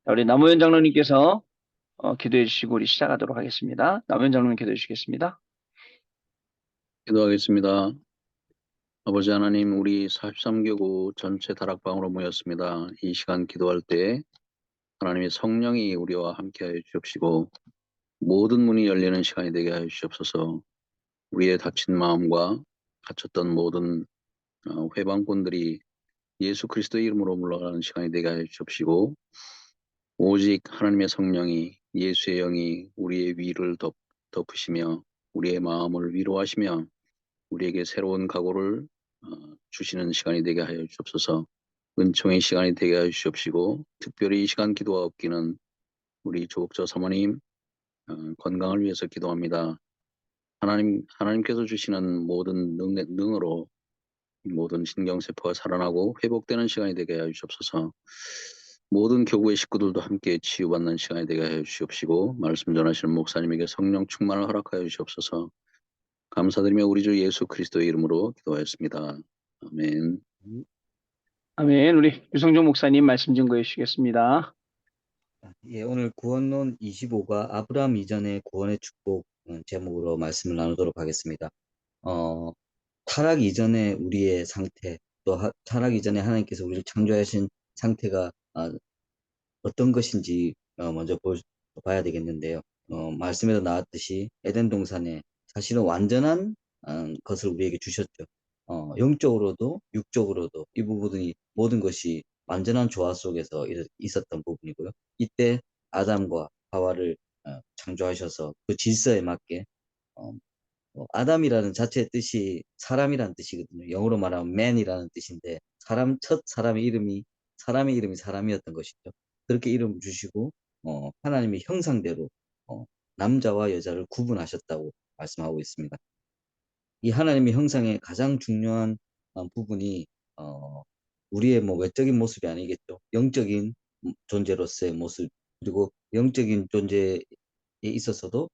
자, 우리 남우현 장로님께서 기도해 주시고 우리 시작하도록 하겠습니다. 남우현 장로님 기도해 주시겠습니다. 기도하겠습니다. 아버지 하나님, 우리 43교구 전체 다락방으로 모였습니다. 이 시간 기도할 때 하나님의 성령이 우리와 함께하여 주옵시고 모든 문이 열리는 시간이 되게 하여 주옵소서. 우리의 닫힌 마음과 갇혔던 모든 회방꾼들이 예수 그리스도의 이름으로 물러가는 시간이 되게 하여 주옵시고 오직 하나님의 성령이, 예수의 영이 우리의 위를 덮으시며 우리의 마음을 위로하시며 우리에게 새로운 각오를 주시는 시간이 되게 하여 주옵소서. 은총의 시간이 되게 하여 주옵시고 특별히 이 시간 기도가 없기는 우리 조옥조 사모님 건강을 위해서 기도합니다. 하나님께서 주시는 모든 능으로 모든 신경세포가 살아나고 회복되는 시간이 되게 하여 주옵소서. 모든 교구의 식구들도 함께 치유받는 시간이 되게 하여 주옵시고 말씀 전하시는 목사님에게 성령 충만을 허락하여 주옵소서. 감사드리며 우리 주 예수 그리스도의 이름으로 기도하였습니다. 아멘. 아멘. 우리 유성종 목사님 말씀 증거해 주시겠습니다. 예, 오늘 구원론 25가 아브라함 이전의 구원의 축복 제목으로 말씀을 나누도록 하겠습니다. 타락 이전에 우리의 상태, 또 타락 이전에 하나님께서 우리를 창조하신 상태가 어떤 것인지 먼저 봐야 되겠는데요. 말씀에도 나왔듯이 에덴 동산에 사실은 완전한 것을 우리에게 주셨죠. 영적으로도 육적으로도 이 부분이 모든 것이 완전한 조화 속에서 있었던 부분이고요. 이때 아담과 하와를 창조하셔서 그 질서에 맞게 아담이라는 자체의 뜻이 사람이라는 뜻이거든요. 영어로 말하면 man이라는 뜻인데 첫 사람의 이름이 사람이었던 것이죠. 그렇게 이름을 주시고 하나님의 형상대로 남자와 여자를 구분하셨다고 말씀하고 있습니다. 이 하나님의 형상의 가장 중요한 부분이 우리의 뭐 외적인 모습이 아니겠죠. 영적인 존재로서의 모습, 그리고 영적인 존재에 있어서도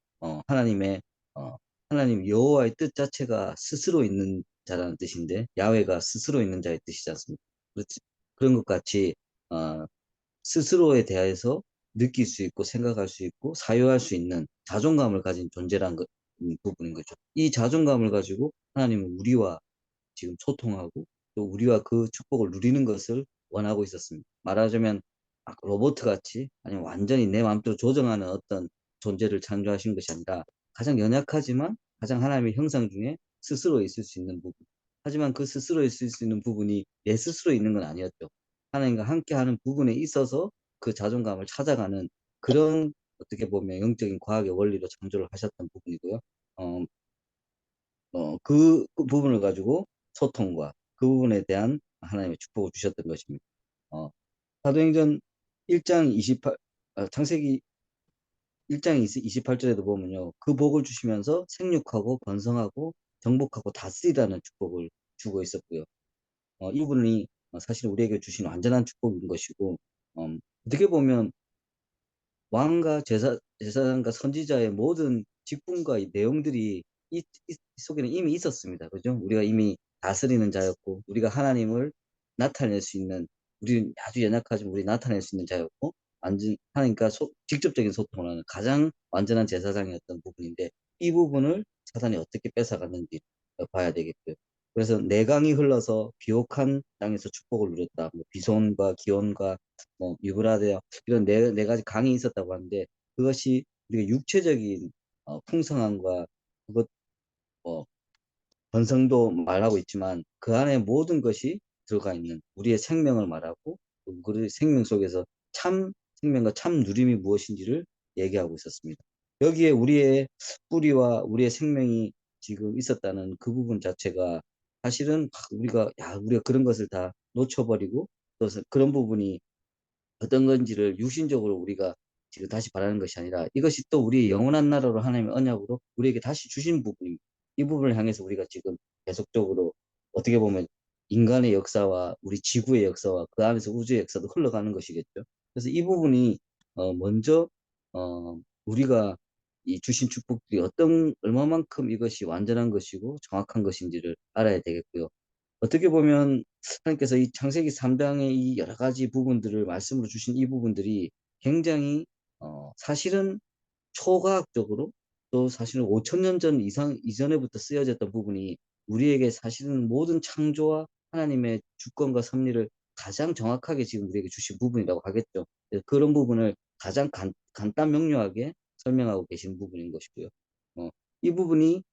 하나님 여호와의 뜻 자체가 스스로 있는 자라는 뜻인데 야훼가 스스로 있는 자의 뜻이지 않습니까? 그런 것 같이 스스로에 대해서 느낄 수 있고 생각할 수 있고 사유할 수 있는 자존감을 가진 존재라는 부분인 거죠. 이 자존감을 가지고 하나님은 우리와 지금 소통하고 또 우리와 그 축복을 누리는 것을 원하고 있었습니다. 말하자면 로봇 같이 아니면 완전히 내 마음대로 조정하는 어떤 존재를 창조하신 것이 아니라 가장 연약하지만 가장 하나님의 형상 중에 스스로 있을 수 있는 부분. 하지만 그 스스로 있을 수 있는 부분이 내 스스로 있는 건 아니었죠. 하나님과 함께하는 부분에 있어서 그 자존감을 찾아가는 그런 어떻게 보면 영적인 과학의 원리로 창조를 하셨던 부분이고요. 그 부분을 가지고 소통과 그 부분에 대한 하나님의 축복을 주셨던 것입니다. 사도행전 1장 28, 창세기 1장 28절에도 보면요. 그 복을 주시면서 생육하고 번성하고 정복하고 다스리라는 축복을 주고 있었고요. 이 부분이 사실 우리에게 주신 완전한 축복인 것이고, 어떻게 보면 왕과 제사장과 선지자의 모든 직분과 이 내용들이 이 속에는 이미 있었습니다. 그죠? 우리가 이미 다스리는 자였고, 우리가 하나님을 나타낼 수 있는, 우리 아주 연약하지만 우리 나타낼 수 있는 자였고, 하나님과 직접적인 소통을 하는 가장 완전한 제사장이었던 부분인데, 이 부분을 사단이 어떻게 뺏어갔는지 봐야 되겠고요. 그래서 내강이 흘러서 비옥한 땅에서 축복을 누렸다. 뭐 비손과 기온과 뭐 유브라데아 이런 네 가지 강이 있었다고 하는데 그것이 우리가 육체적인 풍성함과 그것 번성도 말하고 있지만 그 안에 모든 것이 들어가 있는 우리의 생명을 말하고 그 생명 속에서 참 생명과 참 누림이 무엇인지를 얘기하고 있었습니다. 여기에 우리의 뿌리와 우리의 생명이 지금 있었다는 그 부분 자체가 사실은 우리가 그런 것을 다 놓쳐버리고 또 그런 부분이 어떤 건지를 육신적으로 우리가 지금 다시 바라는 것이 아니라 이것이 또 우리의 영원한 나라로 하나님의 언약으로 우리에게 다시 주신 부분입니다. 이 부분을 향해서 우리가 지금 계속적으로 어떻게 보면 인간의 역사와 우리 지구의 역사와 그 안에서 우주의 역사도 흘러가는 것이겠죠. 그래서 이 부분이 먼저 우리가 이 주신 축복들이 얼마만큼 이것이 완전한 것이고 정확한 것인지를 알아야 되겠고요. 어떻게 보면 하나님께서 이 창세기 3장의 이 여러 가지 부분들을 말씀으로 주신 이 부분들이 굉장히 사실은 초과학적으로 또 사실은 5천 년 전 이상 이전에부터 쓰여졌던 부분이 우리에게 사실은 모든 창조와 하나님의 주권과 섭리를 가장 정확하게 지금 우리에게 주신 부분이라고 하겠죠. 그런 부분을 가장 간단 명료하게 설명하고 계신 부분인 것이고요. 어, 이 부분이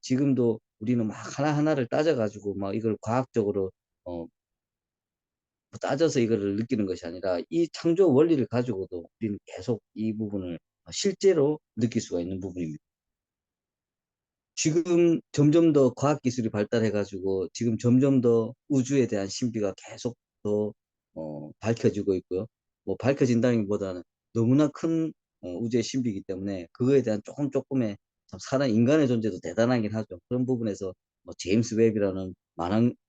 지금도 우리는 막 하나하나를 따져가지고 막 이걸 과학적으로 어, 뭐 따져서 이거를 느끼는 것이 아니라 이 창조 원리를 가지고도 우리는 계속 이 부분을 실제로 느낄 수가 있는 부분입니다. 지금 점점 더 과학기술이 발달해가지고 지금 점점 더 우주에 대한 신비가 계속 더 밝혀지고 있고요. 뭐 밝혀진다기보다는 너무나 큰 우주의 신비이기 때문에 그거에 대한 조금의 참 사람 인간의 존재도 대단하긴 하죠. 그런 부분에서 뭐 제임스 웹이라는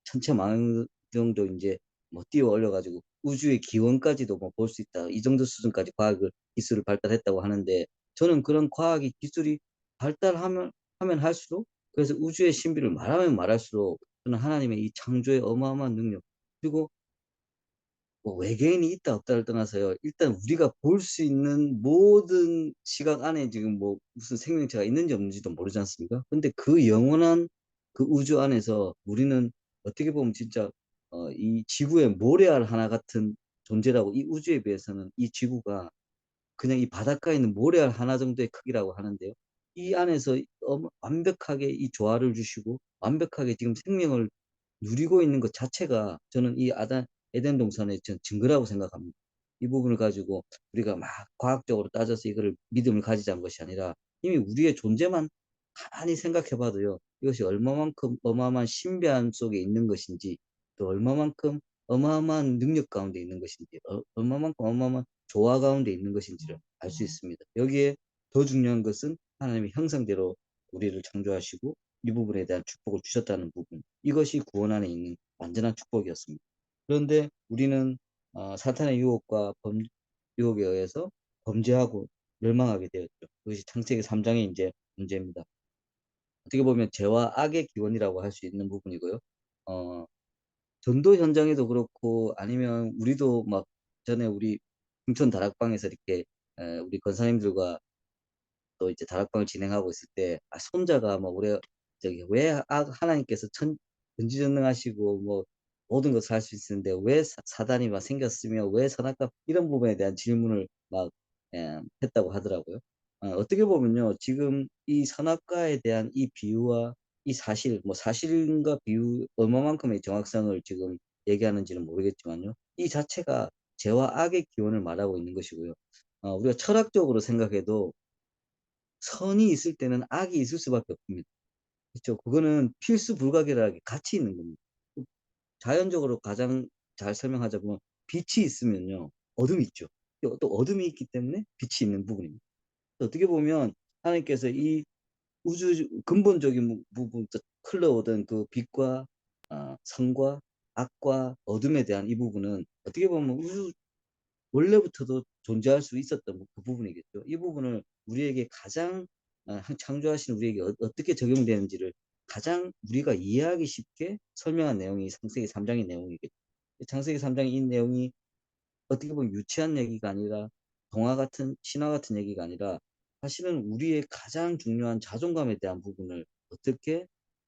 천체 망원경도 이제 뭐 띄워 올려가지고 우주의 기원까지도 뭐 볼 수 있다. 이 정도 수준까지 과학을 기술을 발달했다고 하는데 저는 그런 과학이 기술이 하면 할수록 그래서 우주의 신비를 말하면 말할수록 저는 하나님의 이 창조의 어마어마한 능력 그리고 뭐 외계인이 있다 없다를 떠나서요. 일단 우리가 볼 수 있는 모든 시각 안에 지금 뭐 무슨 생명체가 있는지 없는지도 모르지 않습니까? 근데 그 영원한 그 우주 안에서 우리는 어떻게 보면 진짜 이 지구의 모래알 하나 같은 존재라고 이 우주에 비해서는 이 지구가 그냥 이 바닷가에 있는 모래알 하나 정도의 크기라고 하는데요. 이 안에서 완벽하게 이 조화를 주시고 완벽하게 지금 생명을 누리고 있는 것 자체가 저는 이 에덴 동산의 증거라고 생각합니다. 이 부분을 가지고 우리가 막 과학적으로 따져서 이거를 믿음을 가지자는 것이 아니라 이미 우리의 존재만 가만히 생각해 봐도요. 이것이 얼마만큼 어마어마한 신비함 속에 있는 것인지 또 얼마만큼 어마어마한 능력 가운데 있는 것인지 얼마만큼 어마어마한 조화 가운데 있는 것인지를 알 수 있습니다. 여기에 더 중요한 것은 하나님의 형상대로 우리를 창조하시고 이 부분에 대한 축복을 주셨다는 부분. 이것이 구원 안에 있는 완전한 축복이었습니다. 그런데 우리는 사탄의 유혹과 유혹에 의해서 범죄하고 멸망하게 되었죠. 그것이 창세기 3장의 이제 문제입니다. 어떻게 보면 죄와 악의 기원이라고 할 수 있는 부분이고요. 어, 전도 현장에도 그렇고 아니면 우리도 막 전에 우리 금천 다락방에서 이렇게 우리 권사님들과 또 이제 다락방을 진행하고 있을 때 손자가 뭐 우리 저기 왜 하나님께서 전지전능하시고 뭐 모든 것을 할 수 있는데 왜 사단이 막 생겼으며 왜 선악과 이런 부분에 대한 질문을 막 했다고 하더라고요. 어떻게 보면요 지금 이 선악과에 대한 이 비유와 이 사실 뭐 사실과 비유 얼마만큼의 정확성을 지금 얘기하는지는 모르겠지만요 이 자체가 죄와 악의 기원을 말하고 있는 것이고요. 우리가 철학적으로 생각해도 선이 있을 때는 악이 있을 수밖에 없습니다. 그렇죠? 그거는 필수 불가결하게 같이 있는 겁니다. 자연적으로 가장 잘 설명하자면 빛이 있으면요 어둠이 있죠. 또 어둠이 있기 때문에 빛이 있는 부분입니다. 어떻게 보면 하나님께서 이 우주 근본적인 부분 흘러오던 그 빛과 선과 악과 어둠에 대한 이 부분은 어떻게 보면 우주 원래부터도 존재할 수 있었던 그 부분이겠죠. 이 부분을 우리에게 가장 창조하신 우리에게 떻게 적용되는지를 가장 우리가 이해하기 쉽게 설명한 내용이 창세기 3장의 내용이겠죠. 창세기 3장의 이 내용이 어떻게 보면 유치한 얘기가 아니라 동화 같은 신화 같은 얘기가 아니라 사실은 우리의 가장 중요한 자존감에 대한 부분을 어떻게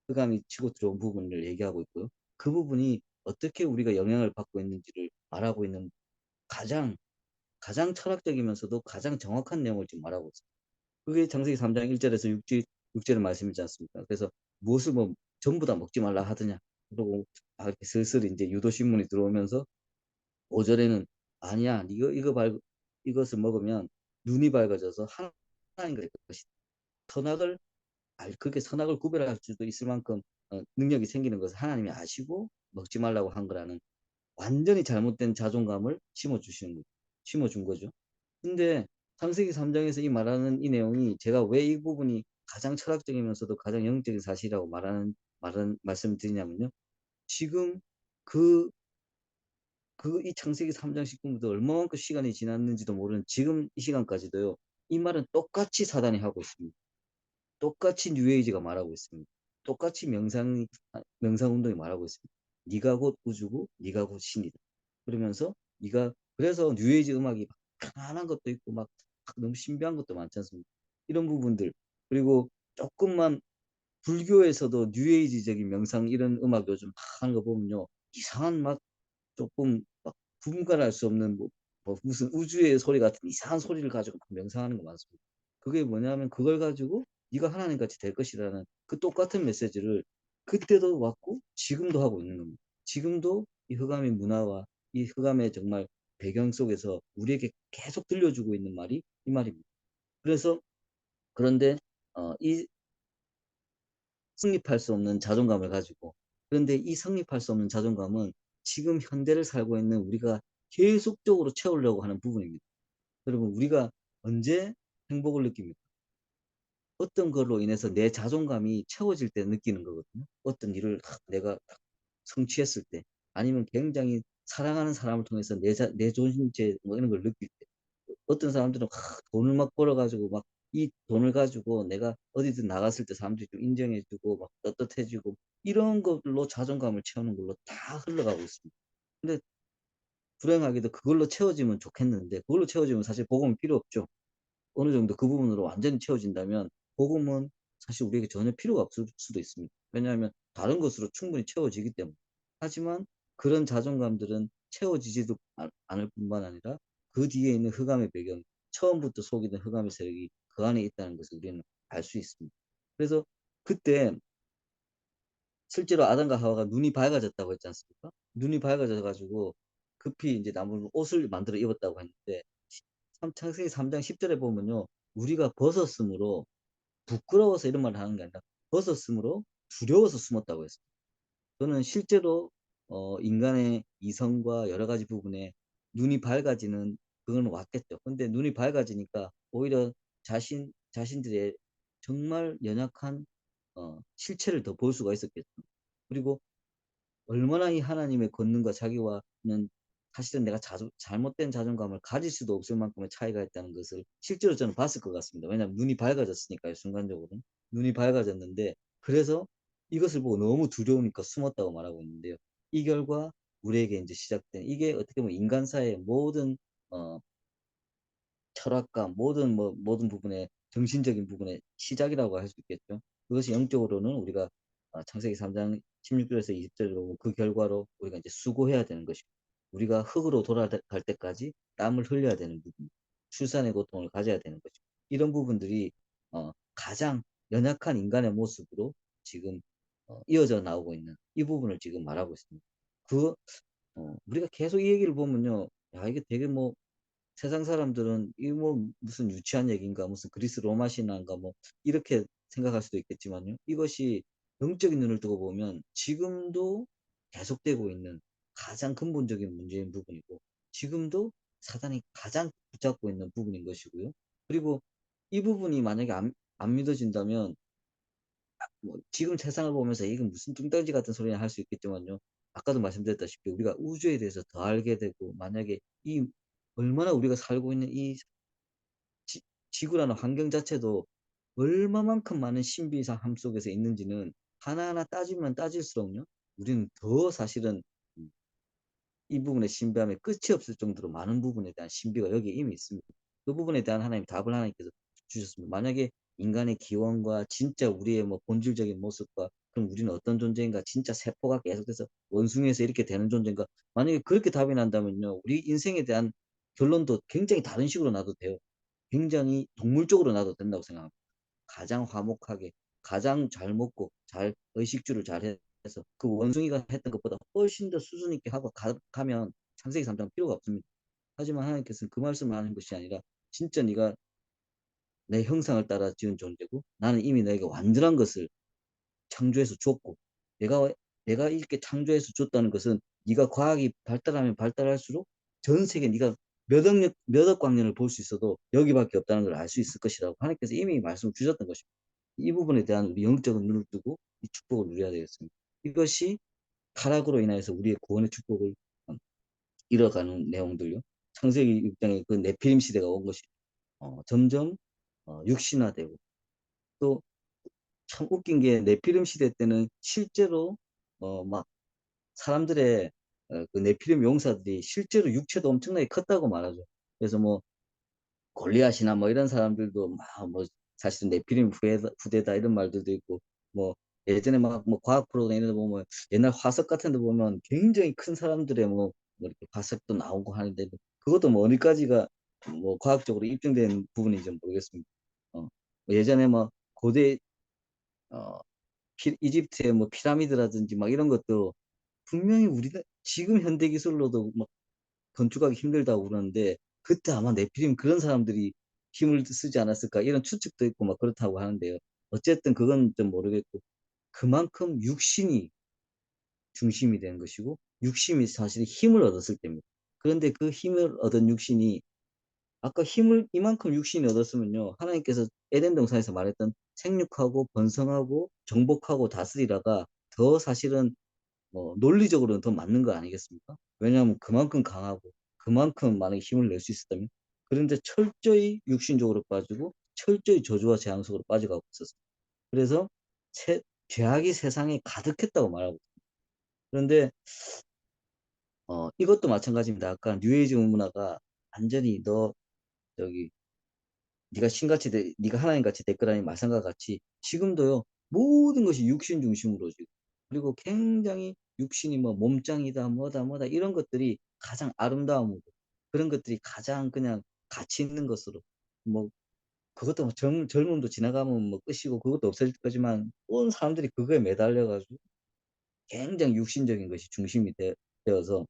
흑암이 치고 들어온 부분을 얘기하고 있고요. 그 부분이 어떻게 우리가 영향을 받고 있는지를 말하고 있는 가장 가장 철학적이면서도 가장 정확한 내용을 지금 말하고 있습니다. 그게 창세기 3장 1절에서 6절의 말씀이지 않습니까? 그래서 무엇을 뭐 전부 다 먹지 말라 하더냐. 그러고 이렇게 슬슬 이제 유도신문이 들어오면서 5절에는 아니야. 이것을 먹으면 눈이 밝아져서 하나님과 될 것이다. 선악을 그렇게 선악을 구별할 수도 있을 만큼 능력이 생기는 것을 하나님이 아시고 먹지 말라고 한 거라는 완전히 잘못된 자존감을 심어준 거죠. 근데 창세기 3장에서 이 말하는 이 내용이 제가 왜 이 부분이 가장 철학적이면서도 가장 영적인 사실이라고 말씀을 드리냐면요. 지금 이 창세기 3장 19부터 얼마만큼 시간이 지났는지도 모르는 지금 이 시간까지도요. 이 말은 똑같이 사단이 하고 있습니다. 똑같이 뉴에이지가 말하고 있습니다. 똑같이 명상운동이 말하고 있습니다. 네가 곧 우주고 네가 곧 신이다. 그러면서 그래서 뉴에이지 음악이 편안한 것도 있고 막 너무 신비한 것도 많지 않습니까? 이런 부분들 그리고 조금만 불교에서도 뉴에이지적인 명상 이런 음악 요즘 막 하는 거 보면요 이상한 막 조금 막 분간할 수 없는 뭐 무슨 우주의 소리 같은 이상한 소리를 가지고 막 명상하는 거 많습니다. 그게 뭐냐면 그걸 가지고 네가 하나님 같이 될 것이라는 그 똑같은 메시지를 그때도 왔고 지금도 하고 있는 겁니다. 지금도 이 흑암의 문화와 이 흑암의 정말 배경 속에서 우리에게 계속 들려주고 있는 말이 이 말입니다. 그래서 그런데 이 성립할 수 없는 자존감을 가지고 그런데 이 성립할 수 없는 자존감은 지금 현대를 살고 있는 우리가 계속적으로 채우려고 하는 부분입니다. 여러분 우리가 언제 행복을 느낍니까? 어떤 걸로 인해서 내 자존감이 채워질 때 느끼는 거거든요. 어떤 일을 내가 딱 성취했을 때 아니면 굉장히 사랑하는 사람을 통해서 내 존재 뭐 이런 걸 느낄 때 어떤 사람들은 돈을 막 벌어가지고 막 이 돈을 가지고 내가 어디든 나갔을 때 사람들이 좀 인정해주고 막 떳떳해지고 이런 걸로 자존감을 채우는 걸로 다 흘러가고 있습니다. 근데 불행하게도 그걸로 채워지면 좋겠는데 그걸로 채워지면 사실 복음은 필요 없죠. 어느 정도 그 부분으로 완전히 채워진다면 복음은 사실 우리에게 전혀 필요가 없을 수도 있습니다. 왜냐하면 다른 것으로 충분히 채워지기 때문에. 하지만 그런 자존감들은 채워지지도 않을 뿐만 아니라 그 뒤에 있는 흑암의 배경, 처음부터 속이던 흑암의 세력이 그 안에 있다는 것을 우리는 알 수 있습니다. 그래서 그때 실제로 아담과 하와가 눈이 밝아졌다고 했지 않습니까? 눈이 밝아져 가지고 급히 이제 나무 옷을 만들어 입었다고 했는데 창세기 3장 10절에 보면요. 우리가 벗었으므로 부끄러워서 이런 말을 하는 게 아니라 벗었으므로 두려워서 숨었다고 했어요. 저는 실제로 인간의 이성과 여러 가지 부분에 눈이 밝아지는 그건 왔겠죠. 근데 눈이 밝아지니까 오히려 자신들의 정말 연약한 실체를 더 볼 수가 있었겠죠. 그리고 얼마나 이 하나님의 권능과 자기와는 사실은 내가 잘못된 자존감을 가질 수도 없을 만큼의 차이가 있다는 것을 실제로 저는 봤을 것 같습니다. 왜냐하면 눈이 밝아졌으니까요, 순간적으로. 눈이 밝아졌는데, 그래서 이것을 보고 너무 두려우니까 숨었다고 말하고 있는데요. 이 결과 우리에게 이제 시작된, 이게 어떻게 보면 인간사의 모든, 어, 철학과 모든 부분의 정신적인 부분의 시작이라고 할 수 있겠죠. 그것이 영적으로는 우리가 창세기 3장 16절에서 20절로 그 결과로 우리가 이제 수고해야 되는 것이고 우리가 흙으로 돌아갈 때까지 땀을 흘려야 되는 부분, 출산의 고통을 가져야 되는 것이고 이런 부분들이 가장 연약한 인간의 모습으로 지금 이어져 나오고 있는 이 부분을 지금 말하고 있습니다. 그 우리가 계속 이 얘기를 보면요, 야 이게 되게 뭐 세상 사람들은 이 뭐 무슨 유치한 얘기인가 무슨 그리스 로마 신화인가 뭐 이렇게 생각할 수도 있겠지만요. 이것이 영적인 눈을 두고 보면 지금도 계속되고 있는 가장 근본적인 문제인 부분이고 지금도 사단이 가장 붙잡고 있는 부분인 것이고요. 그리고 이 부분이 만약에 안 믿어진다면 뭐 지금 세상을 보면서 이건 무슨 뚱딴지 같은 소리냐 할 수 있겠지만요. 아까도 말씀드렸다시피 우리가 우주에 대해서 더 알게 되고 만약에 이 얼마나 우리가 살고 있는 이 지, 지구라는 환경 자체도 얼마만큼 많은 신비함 속에서 있는지는 하나하나 따지면 따질수록요. 우리는 더 사실은 이 부분의 신비함에 끝이 없을 정도로 많은 부분에 대한 신비가 여기에 이미 있습니다. 그 부분에 대한 하나님 답을 하나님께서 주셨습니다. 만약에 인간의 기원과 진짜 우리의 뭐 본질적인 모습과 그럼 우리는 어떤 존재인가 진짜 세포가 계속해서 원숭이에서 이렇게 되는 존재인가 만약에 그렇게 답이 난다면요. 우리 인생에 대한 결론도 굉장히 다른 식으로 나도 돼요. 굉장히 동물적으로 나도 된다고 생각합니다. 가장 화목하게, 가장 잘 먹고, 잘 의식주를 잘 해서 그 원숭이가 했던 것보다 훨씬 더 수준 있게 하고 가면 창세기 3장 필요가 없습니다. 하지만 하나님께서는 그 말씀을 하는 것이 아니라 진짜 네가 내 형상을 따라 지은 존재고 나는 이미 너에게 완전한 것을 창조해서 줬고 내가 내가 이렇게 창조해서 줬다는 것은 네가 과학이 발달하면 발달할수록 전 세계 네가 몇억 광년을 볼 수 있어도 여기밖에 없다는 걸 알 수 있을 것이라고 하나님께서 이미 말씀을 주셨던 것입니다. 이 부분에 대한 우리 영적인 눈을 뜨고 이 축복을 누려야 되겠습니다. 이것이 타락으로 인해서 우리의 구원의 축복을 잃어가는 내용들요. 창세기 6장에 그 네피림 시대가 온 것이 점점 육신화되고 또 참 웃긴 게 네피림 시대 때는 실제로 막 사람들의 그 네피림 용사들이 실제로 육체도 엄청나게 컸다고 말하죠. 그래서 뭐 골리앗이나 뭐 이런 사람들도 막 뭐 사실은 네피림 후대다 이런 말들도 있고 뭐 예전에 막 뭐 과학 프로그램 이런 데 보면 옛날 화석 같은 데 보면 굉장히 큰 사람들의 뭐 이렇게 화석도 나오고 하는데 그것도 뭐 어디까지가 뭐 과학적으로 입증된 부분인지 모르겠습니다. 뭐 예전에 뭐 고대 어 이집트의 뭐 피라미드라든지 막 이런 것도 분명히 우리가 지금 현대 기술로도 막 건축하기 힘들다고 그러는데 그때 아마 네피림 그런 사람들이 힘을 쓰지 않았을까 이런 추측도 있고 막 그렇다고 하는데요. 어쨌든 그건 좀 모르겠고 그만큼 육신이 중심이 되는 것이고 육신이 사실 힘을 얻었을 때입니다. 그런데 그 힘을 얻은 육신이 아까 힘을 이만큼 육신이 얻었으면요. 하나님께서 에덴 동산에서 말했던 생육하고 번성하고 정복하고 다스리라가 더 사실은 논리적으로는 더 맞는 거 아니겠습니까? 왜냐하면 그만큼 강하고 그만큼 많은 힘을 낼 수 있었다면 그런데 철저히 육신적으로 빠지고 철저히 저주와 재앙 속으로 빠져가고 있었어요. 그래서 죄악이 세상에 가득했다고 말하고 있습니다. 그런데 이것도 마찬가지입니다. 아까 뉴에이지 문화가 완전히 너 저기 네가 신같이 네가 하나님같이 됐거라는 말씀과 같이 지금도요 모든 것이 육신 중심으로 지금 그리고 굉장히 육신이 뭐 몸짱이다 뭐다 뭐다 이런 것들이 가장 아름다움으로 그런 것들이 가장 그냥 가치 있는 것으로 뭐 그것도 뭐 젊음도 지나가면 뭐 끝이고 그것도 없어질 거지만 온 사람들이 그거에 매달려 가지고 굉장히 육신적인 것이 중심이 되어서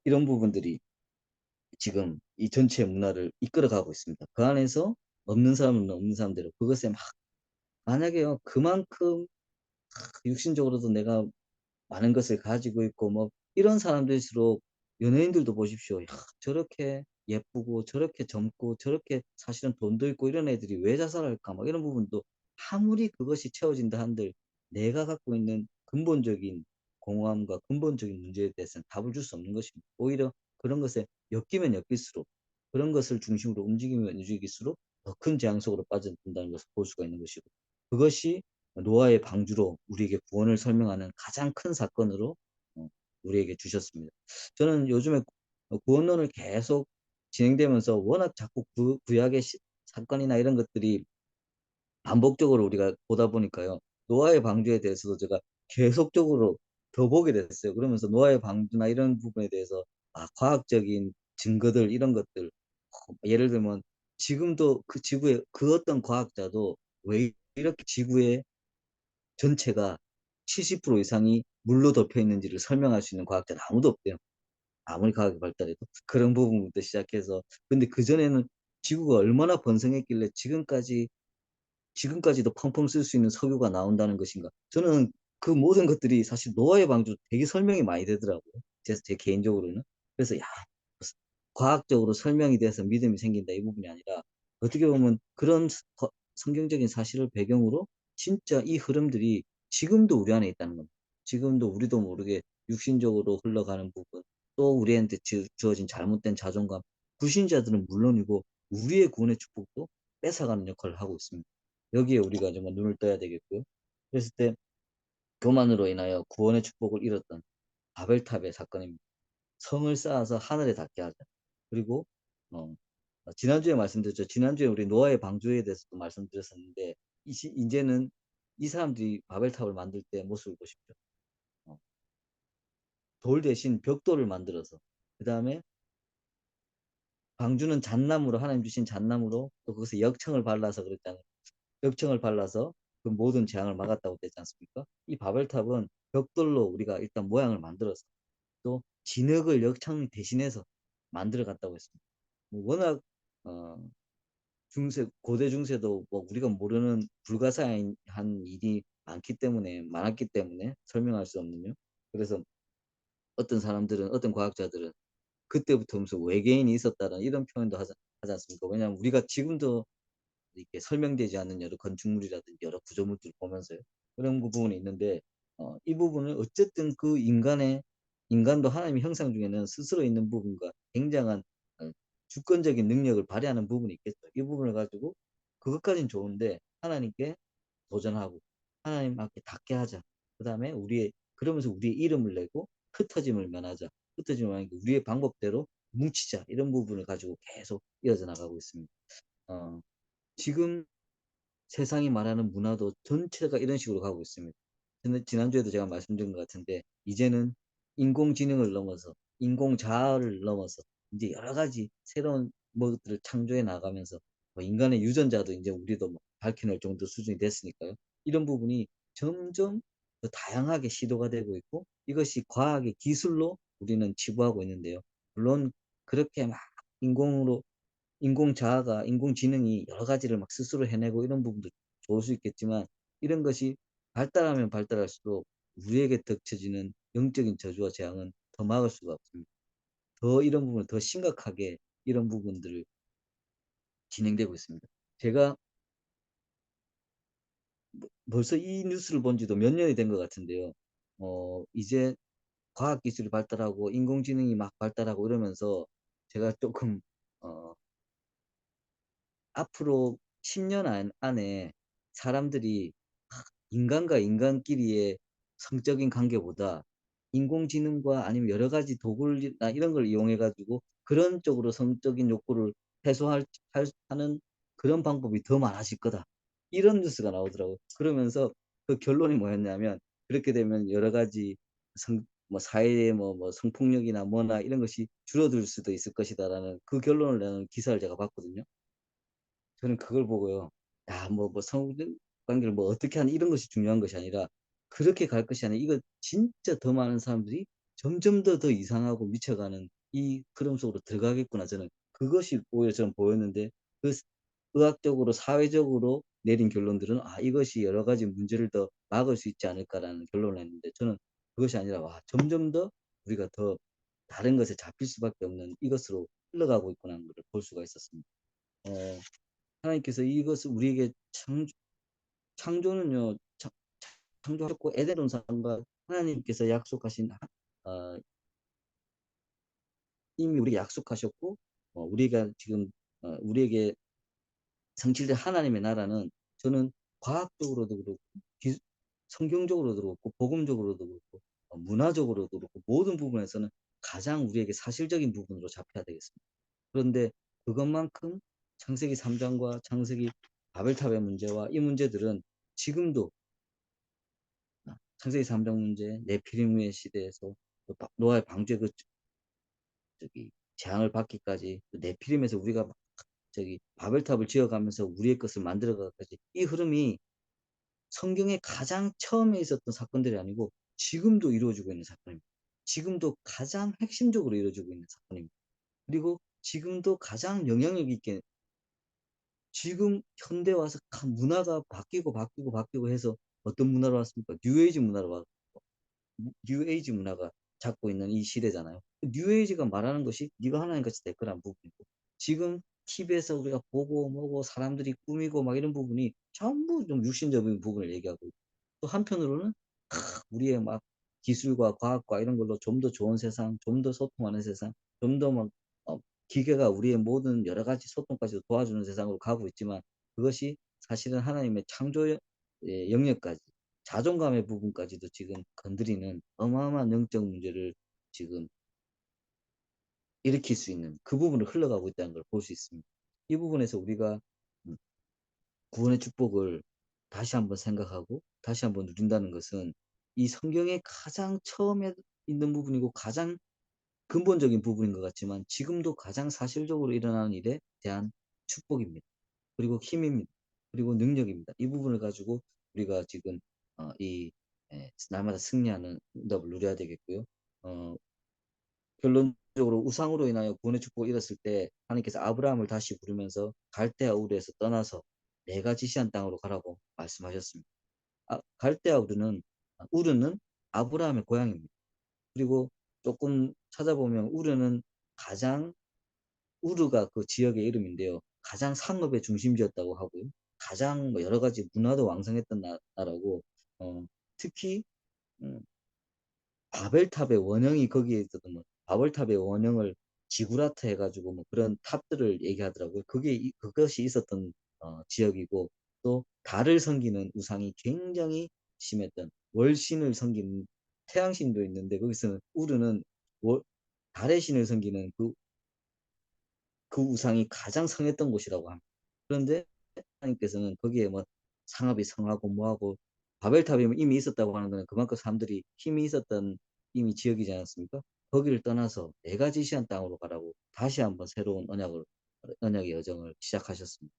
이런 부분들이 지금 이 전체 문화를 이끌어가고 있습니다. 그 안에서 없는 사람은 없는 사람대로 그것에 막 만약에요 그만큼 육신적으로도 내가 많은 것을 가지고 있고 뭐 이런 사람들일수록 연예인들도 보십시오. 야, 저렇게 예쁘고 저렇게 젊고 저렇게 사실은 돈도 있고 이런 애들이 왜 자살할까 막 이런 부분도 아무리 그것이 채워진다 한들 내가 갖고 있는 근본적인 공허함과 근본적인 문제에 대해서는 답을 줄 수 없는 것입니다. 오히려 그런 것에 엮이면 엮일수록 그런 것을 중심으로 움직이면 움직일수록 더 큰 재앙 속으로 빠져든다는 것을 볼 수가 있는 것이고 그것이 노아의 방주로 우리에게 구원을 설명하는 가장 큰 사건으로 어, 우리에게 주셨습니다. 저는 요즘에 구원론을 계속 진행되면서 워낙 자꾸 구약의 사건이나 이런 것들이 반복적으로 우리가 보다 보니까요. 노아의 방주에 대해서도 제가 계속적으로 더 보게 됐어요. 그러면서 노아의 방주나 이런 부분에 대해서 과학적인 증거들 이런 것들 예를 들면 지금도 그 지구의 그 어떤 과학자도 왜 이렇게 지구의 전체가 70% 이상이 물로 덮여 있는지를 설명할 수 있는 과학자는 아무도 없대요. 아무리 과학이 발달해도 그런 부분부터 시작해서 근데 그전에는 지구가 얼마나 번성했길래 지금까지도 펑펑 쓸 수 있는 석유가 나온다는 것인가. 저는 그 모든 것들이 사실 노아의 방주 되게 설명이 많이 되더라고요. 제 개인적으로는. 그래서 야, 과학적으로 설명이 돼서 믿음이 생긴다 이 부분이 아니라 어떻게 보면 그런 성경적인 사실을 배경으로 진짜 이 흐름들이 지금도 우리 안에 있다는 겁니다. 지금도 우리도 모르게 육신적으로 흘러가는 부분, 또 우리한테 주어진 잘못된 자존감, 불신자들은 물론이고 우리의 구원의 축복도 뺏어가는 역할을 하고 있습니다. 여기에 우리가 정말 눈을 떠야 되겠고요. 그랬을 때 교만으로 인하여 구원의 축복을 잃었던 바벨탑의 사건입니다. 성을 쌓아서 하늘에 닿게 하자. 그리고 어, 지난주에 말씀드렸죠. 지난주에 우리 노아의 방주에 대해서도 말씀드렸었는데 이제는 이 사람들이 바벨탑을 만들 때 모습을 보십시오. 어, 돌 대신 벽돌을 만들어서 그 다음에 방주는 잣나무로 하나님 주신 잣나무로 또 거기서 역청을 발라서 그랬잖아요. 역청을 발라서 그 모든 재앙을 막았다고 되지 않습니까? 이 바벨탑은 벽돌로 우리가 일단 모양을 만들어서 또 진흙을 역청 대신해서 만들어 갔다고 했습니다. 뭐 워낙 어, 고대 중세도 뭐 우리가 모르는 불가사의한 일이 많았기 때문에 설명할 수 없는요. 그래서 어떤 사람들은 어떤 과학자들은 그때부터 무슨 외계인이 있었다는 이런 표현도 하지 않습니까? 왜냐하면 우리가 지금도 이렇게 설명되지 않는 여러 건축물이라든지 여러 구조물들을 보면서요. 그런 부분이 있는데 이 부분은 어쨌든 그 인간도 하나님의 형상 중에는 스스로 있는 부분과 굉장한 주권적인 능력을 발휘하는 부분이 있겠죠. 이 부분을 가지고 그것까지는 좋은데 하나님께 도전하고 하나님 앞에 닿게 하자. 그 다음에 그러면서 우리의 이름을 내고 흩어짐을 면하자. 흩어짐을 하는 게 우리의 방법대로 뭉치자 이런 부분을 가지고 계속 이어져 나가고 있습니다. 지금 세상이 말하는 문화도 전체가 이런 식으로 가고 있습니다. 근데 지난주에도 제가 말씀드린 것 같은데 이제는 인공지능을 넘어서 인공자아를 넘어서 이제 여러 가지 새로운 것들을 창조해 나가면서 뭐 인간의 유전자도 이제 우리도 뭐 밝혀낼 정도 수준이 됐으니까요. 이런 부분이 점점 더 다양하게 시도가 되고 있고 이것이 과학의 기술로 우리는 치부하고 있는데요. 물론 그렇게 막 인공으로 인공자아가 인공지능이 여러 가지를 막 스스로 해내고 이런 부분도 좋을 수 있겠지만 이런 것이 발달하면 발달할수록 우리에게 닥쳐지는 영적인 저주와 재앙은 더 막을 수가 없습니다. 더 이런 부분을 더 심각하게 이런 부분들을 진행되고 있습니다. 제가 벌써 이 뉴스를 본 지도 몇 년이 된 것 같은데요. 이제 과학기술이 발달하고 인공지능이 막 발달하고 이러면서 제가 조금 어, 앞으로 10년 안에 사람들이 인간과 인간끼리의 성적인 관계보다 인공지능과 아니면 여러 가지 도구나 이런 걸 이용해 가지고 그런 쪽으로 성적인 욕구를 하는 그런 방법이 더 많아질 거다. 이런 뉴스가 나오더라고요. 그러면서 그 결론이 뭐였냐면 그렇게 되면 여러 가지 뭐 사회의 뭐 성폭력이나 뭐나 이런 것이 줄어들 수도 있을 것이다라는 그 결론을 내는 기사를 제가 봤거든요. 저는 그걸 보고요. 야, 뭐 성관계를 뭐 어떻게 하는 이런 것이 중요한 것이 아니라 그렇게 갈 것이 아니라 이거 진짜 더 많은 사람들이 점점 더 이상하고 미쳐가는 이 흐름 속으로 들어가겠구나. 저는 그것이 오히려 저는 보였는데 그 의학적으로 사회적으로 내린 결론들은 이것이 여러 가지 문제를 더 막을 수 있지 않을까라는 결론을 했는데 저는 그것이 아니라 점점 더 우리가 더 다른 것에 잡힐 수밖에 없는 이것으로 흘러가고 있구나 하는 것을 볼 수가 있었습니다. 어, 하나님께서 이것을 우리에게 창조는요, 창조하셨고 에덴 동산과 하나님께서 약속하신 어, 이미 우리에게 약속하셨고 우리가 지금 우리에게 성취된 하나님의 나라는 저는 과학적으로도 그렇고 기, 성경적으로도 그렇고 복음적으로도 그렇고 문화적으로도 그렇고 모든 부분에서는 가장 우리에게 사실적인 부분으로 잡혀야 되겠습니다. 그런데 그것만큼 창세기 3장과 창세기 바벨탑의 문제와 이 문제들은 지금도 창세기 3장 문제, 네피림의 시대에서 노아의 방주의 그 저기 재앙을 받기까지 네피림에서 우리가 저기 바벨탑을 지어가면서 우리의 것을 만들어가기까지 이 흐름이 성경의 가장 처음에 있었던 사건들이 아니고 지금도 이루어지고 있는 사건입니다. 지금도 가장 핵심적으로 이루어지고 있는 사건입니다. 그리고 지금도 가장 영향력 있게 지금 현대 와서 문화가 바뀌고 해서 어떤 문화로 왔습니까? 뉴에이지 문화로 왔 뉴에이지 문화가 잡고 있는 이 시대잖아요. 뉴에이지가 말하는 것이 네가 하나님 같이 될 거란 부분이고 지금 TV에서 우리가 보고 뭐고 사람들이 꾸미고 막 이런 부분이 전부 좀 육신적인 부분을 얘기하고 있고 또 한편으로는 우리의 막 기술과 과학과 이런 걸로 좀 더 좋은 세상, 좀 더 소통하는 세상, 좀 더 막 기계가 우리의 모든 여러 가지 소통까지도 도와주는 세상으로 가고 있지만 그것이 사실은 하나님의 창조의 영역까지 자존감의 부분까지도 지금 건드리는 어마어마한 영적 문제를 지금 일으킬 수 있는 그 부분을 흘러가고 있다는 걸 볼 수 있습니다. 이 부분에서 우리가 음, 구원의 축복을 다시 한번 생각하고 다시 한번 누린다는 것은 이 성경의 가장 처음에 있는 부분이고 가장 근본적인 부분인 것 같지만 지금도 가장 사실적으로 일어나는 일에 대한 축복입니다. 그리고 힘입니다. 그리고 능력입니다. 이 부분을 가지고 우리가 지금 이 날마다 승리하는 응답을 누려야 되겠고요. 어, 결론적으로 우상으로 인하여 구원의 축복을 잃었을 때 하나님께서 아브라함을 다시 부르면서 갈대아 우르에서 떠나서 내가 지시한 땅으로 가라고 말씀하셨습니다. 갈대아 우르는 아브라함의 고향입니다. 그리고 조금 찾아보면 가장 우르가 그 지역의 이름인데요. 가장 상업의 중심지였다고 하고요. 가장 뭐 여러 가지 문화도 왕성했던 나라고 특히 음, 바벨탑의 원형이 거기에 있었던 바벨탑의 원형을 지구라트 해가지고 뭐 그런 탑들을 얘기하더라고요. 그것이 있었던 지역이고 또 달을 섬기는 우상이 굉장히 심했던 월신을 섬기는 태양신도 있는데 거기서는 우르는 달의 신을 섬기는 그 그 우상이 가장 성했던 곳이라고 합니다. 그런데 하나님께서는 거기에 뭐 상업이 성하고 뭐하고 바벨탑이 이미 있었다고 하는 것은 그만큼 사람들이 힘이 있었던 이미 지역이지 않았습니까? 거기를 떠나서 내가 지시한 땅으로 가라고 다시 한번 새로운 언약의 여정을 시작하셨습니다.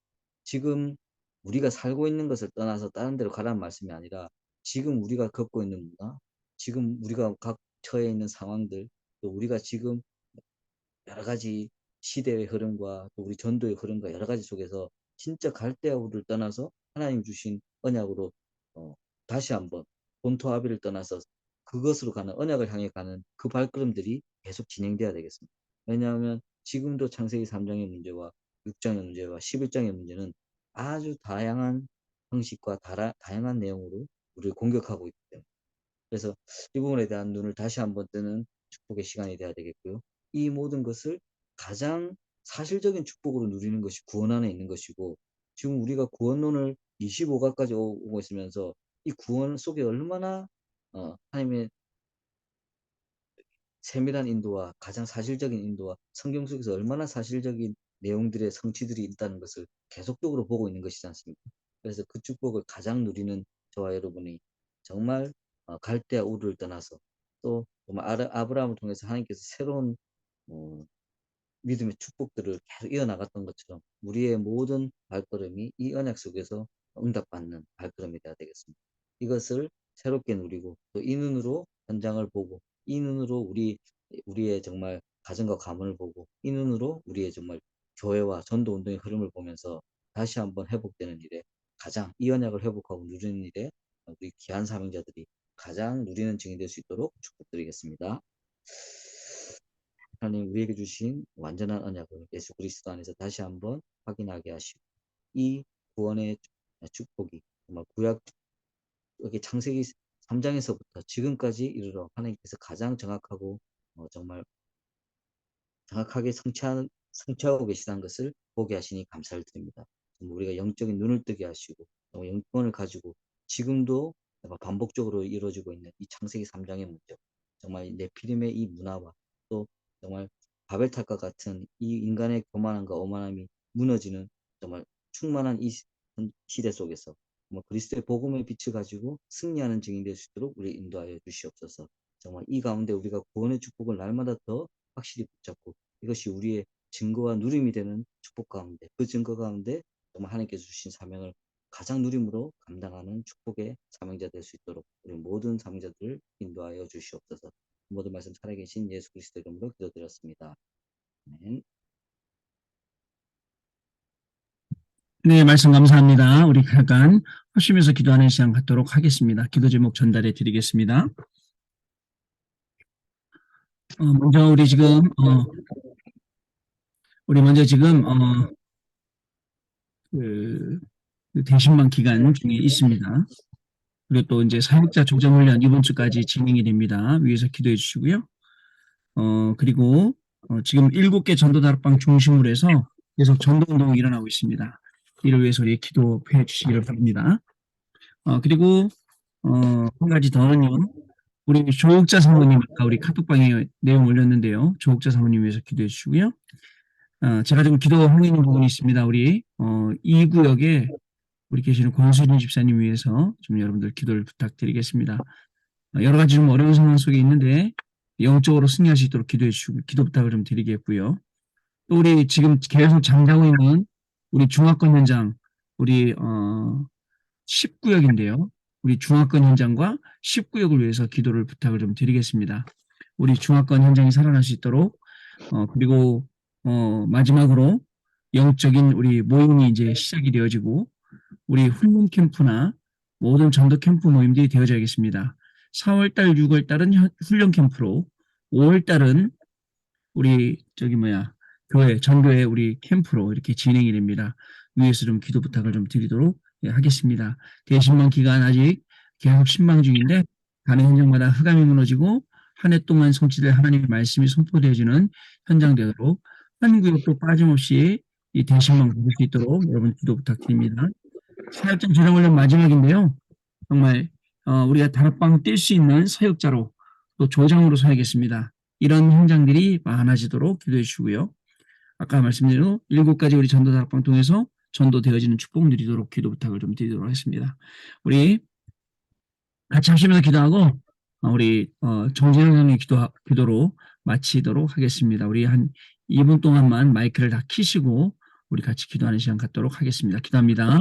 지금 우리가 살고 있는 것을 떠나서 다른 데로 가라는 말씀이 아니라 지금 우리가 겪고 있는 문화, 지금 우리가 각 처해 있는 상황들, 또 우리가 지금 여러 가지 시대의 흐름과 또 우리 전도의 흐름과 여러 가지 속에서 진짜 갈대아우를 떠나서 하나님 주신 언약으로 다시 한번 본토 아비를 떠나서 그것으로 가는 언약을 향해 가는 그 발걸음들이 계속 진행돼야 되겠습니다. 왜냐하면 지금도 창세기 3장의 문제와 6장의 문제와 11장의 문제는 아주 다양한 형식과 다양한 내용으로 우리를 공격하고 있기 때문에 그래서 이 부분에 대한 눈을 다시 한번 뜨는 축복의 시간이 돼야 되겠고요. 이 모든 것을 가장 사실적인 축복으로 누리는 것이 구원 안에 있는 것이고 지금 우리가 구원론을 25가까지 오고 있으면서 이 구원 속에 얼마나 하나님의 세밀한 인도와 가장 사실적인 인도와 성경 속에서 얼마나 사실적인 내용들의 성취들이 있다는 것을 계속적으로 보고 있는 것이지 않습니까? 그래서 그 축복을 가장 누리는 저와 여러분이 정말 갈대아 우르를 떠나서 또 정말 아브라함을 통해서 하나님께서 새로운 어, 믿음의 축복들을 계속 이어나갔던 것처럼 우리의 모든 발걸음이 이 언약 속에서 응답받는 발걸음이 되어야 되겠습니다. 이것을 새롭게 누리고 또 이 눈으로 현장을 보고 이 눈으로 우리의 정말 가정과 가문을 보고 이 눈으로 우리의 정말 교회와 전도 운동의 흐름을 보면서 다시 한번 회복되는 일에 가장 이 언약을 회복하고 누리는 일에 우리 귀한 사명자들이 가장 누리는 증인 될 수 있도록 축복드리겠습니다. 하나님 우리에게 주신 완전한 언약을 예수 그리스도 안에서 다시 한번 확인하게 하시고 이 구원의 축복이 정말 구약 여기 창세기 3장에서부터 지금까지 이르러 하나님께서 가장 정확하고 정말 정확하게 성취하고 계시다는 것을 보게 하시니 감사를 드립니다. 우리가 영적인 눈을 뜨게 하시고 영권을 가지고 지금도 반복적으로 이루어지고 있는 이 창세기 3장의 문제, 정말 네피림의 이 문화와 또 정말 바벨탑과 같은 이 인간의 교만함과 오만함이 무너지는 정말 충만한 이 시대 속에서 정말 그리스도의 복음의 빛을 가지고 승리하는 증인 될 수 있도록 우리 인도하여 주시옵소서. 정말 이 가운데 우리가 구원의 축복을 날마다 더 확실히 붙잡고 이것이 우리의 증거와 누림이 되는 축복 가운데 그 증거 가운데 정말 하나님께서 주신 사명을 가장 누림으로 감당하는 축복의 사명자 될 수 있도록 우리 모든 사명자들을 인도하여 주시옵소서. 모든 말씀 살아계신 예수 그리스도 이름으로 기도드렸습니다. 아멘. 네, 말씀 감사합니다. 우리 잠깐 하시면서 기도하는 시간 갖도록 하겠습니다. 기도 제목 전달해 드리겠습니다. 먼저 먼저 지금 그 대신방 기간 중에 있습니다. 그리고 또 이제 사역자 조정 훈련 이번 주까지 진행이 됩니다. 위에서 기도해 주시고요. 그리고 지금 7개 전도 다락방 중심으로 해서 계속 전도 운동이 일어나고 있습니다. 이를 위해서 우리 기도해 주시기를 바랍니다. 그리고 한 가지 더는요. 우리 조옥자 사모님 아까 우리 카톡방에 내용 올렸는데요. 조옥자 사모님 위해서 기도해 주시고요. 제가 좀 기도하고 있는 부분이 있습니다. 우리 이 구역에 우리 계시는 권수진 집사님 위해서 좀 여러분들 기도를 부탁드리겠습니다. 여러 가지 좀 어려운 상황 속에 있는데 영적으로 승리할 수 있도록 기도해 주시고 기도 부탁을 좀 드리겠고요. 또 우리 지금 계속 잠자고 있는 우리 중화권 현장 우리 10구역인데요. 우리 중화권 현장과 10구역을 위해서 기도를 부탁을 좀 드리겠습니다. 우리 중화권 현장이 살아날 수 있도록 그리고 마지막으로 영적인 우리 모임이 이제 시작이 되어지고 우리 훈련 캠프나 모든 전도 캠프 모임들이 되어져야겠습니다. 4월달, 6월달은 훈련 캠프로 5월달은 우리 교회, 전교회 우리 캠프로 이렇게 진행이 됩니다. 위에서 좀 기도 부탁을 좀 드리도록 하겠습니다. 대신방 기간 아직 계속 신방 중인데 가는 현장마다 흑암이 무너지고 한 해 동안 성취될 하나님의 말씀이 선포되어지는 현장 되도록 한 구역도 빠짐없이 이 대신방 볼 수 있도록 여러분 기도 부탁드립니다. 사역장 조정훈련 마지막인데요. 정말 우리가 다락방 뛸 수 있는 사역자로 또 조장으로 서야겠습니다. 이런 현장들이 많아지도록 기도해 주시고요. 아까 말씀드린 7가지 우리 전도 다락방 통해서 전도되어지는 축복 누리도록 기도 부탁을 좀 드리도록 하겠습니다. 우리 같이 하시면서 기도하고 우리 정진영 선생님 기도로 마치도록 하겠습니다. 우리 한 2분 동안만 마이크를 다 켜시고 우리 같이 기도하는 시간 갖도록 하겠습니다. 기도합니다.